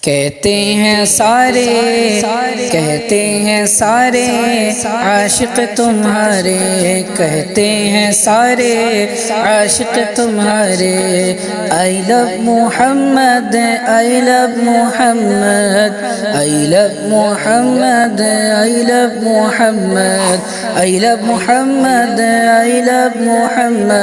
کہتے ہیں سارے عاشق تمہارے، کہتے ہیں سارے عاشق تمہارے۔ I love Muhammad, I love Muhammad, I love Muhammad, I love Muhammad, I love Muhammad, I love محمد۔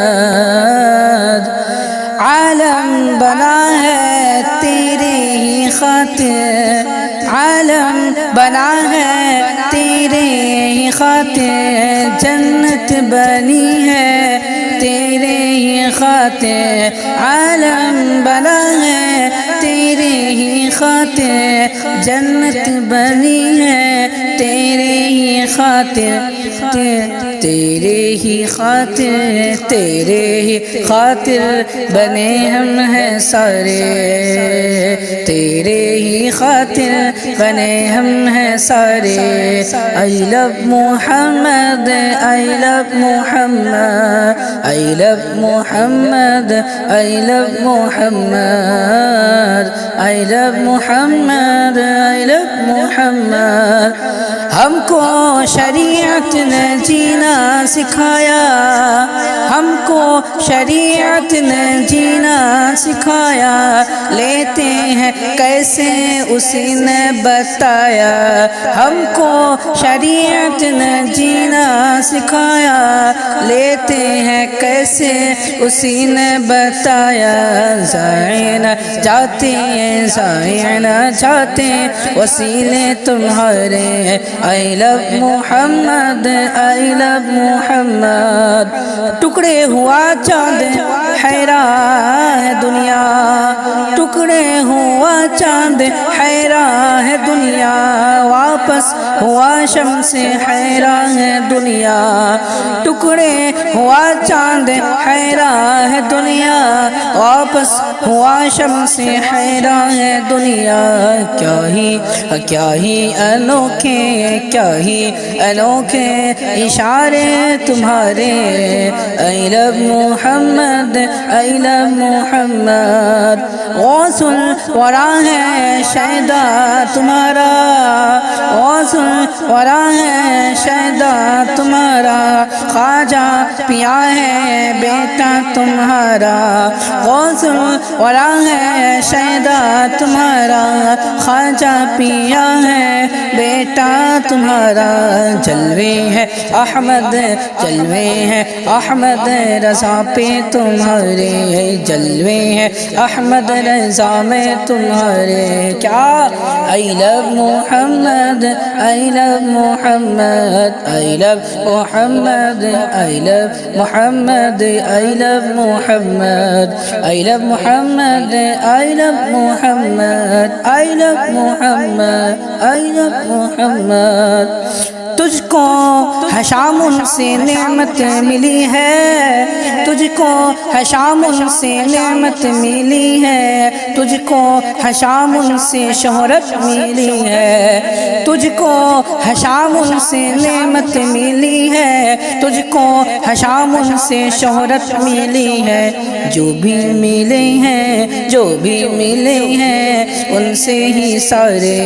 عالم بنا ہے تیرے ہی خاطر، عالم بنا ہے تیرے ہی خاطر، جنت بنی ہے تیرے ہی خاطر، عالم بنا ہے تیرے ہی خاطر، جنت بنی ہے تیرے ہی خاطر، تیرے ہی خاطر، تیرے ہی خاطر بنے ہم ہیں سارے، تیرے ہی خاطر بنے ہم ہیں سارے۔ I love Muhammad, I love Muhammad, I love Muhammad, I love Muhammad, I love Muhammad, I love محمد۔ ہم کو شریعت نے جینا سکھایا، ہم کو شریعت نے جینا سکھایا، لیتے ہیں کیسے اسی نے بتایا۔ ہم کو شریعت نے جینا سکھایا، لیتے ہیں کیسے اسی نے بتایا۔ ضائع نہ جاتے ہیں، ضائع نہ جاتے وسیلے تمہارے۔ I love Muhammad, I love محمد۔ ٹکڑے ہوا چاند حیران ہے دنیا، ٹکڑے ہوا چاند حیران ہے دنیا، واپس ہوا شمس حیران ہے دنیا، ٹکڑے ہوا چاند حیران ہے دنیا، واپس ہوا شمس حیران ہے دنیا۔ کیا ہی انوکھے، کیا ہی انوکھے اشارے تمہارے۔ I love Muhammad, I love محمد۔ غوث الورا ہے شہدا تمہارا، غوث الورا ہے شہدا تمہارا، خواجہ پیا ہے بیٹا تمہارا، غوث الورا ہے شہدا تمہارا، خواجہ پیا ہے بیٹا تمہارا۔ جلوے ہے احمد، جلوے ہے احمد رضا پہ تمہارے، جلوے ہے احمد رضا میں تمہارے۔ کیا I love Muhammad, I love Muhammad, I love Muhammad, I love Muhammad, I love Muhammad, I love Muhammad, I love Muhammad, I love Muhammad, I love محمد۔ تجھ کو حشام سے نعمت ملی ہے، تجھ کو حشام سے نعمت ملی ہے، تجھ کو حشام سے شہرت ملی ہے، تجھ کو حشام سے نعمت ملی ہے، تجھ کو حشام سے شہرت ملی ہے۔ جو بھی ملے ہیں، جو بھی ملے ہیں ان سے ہی سارے۔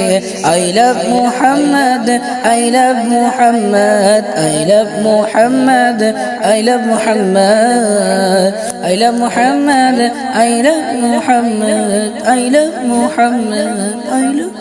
I love Muhammad, I love Muhammad, I love Muhammad, I love Muhammad, I love Muhammad, I love Muhammad, I love Muhammad, I love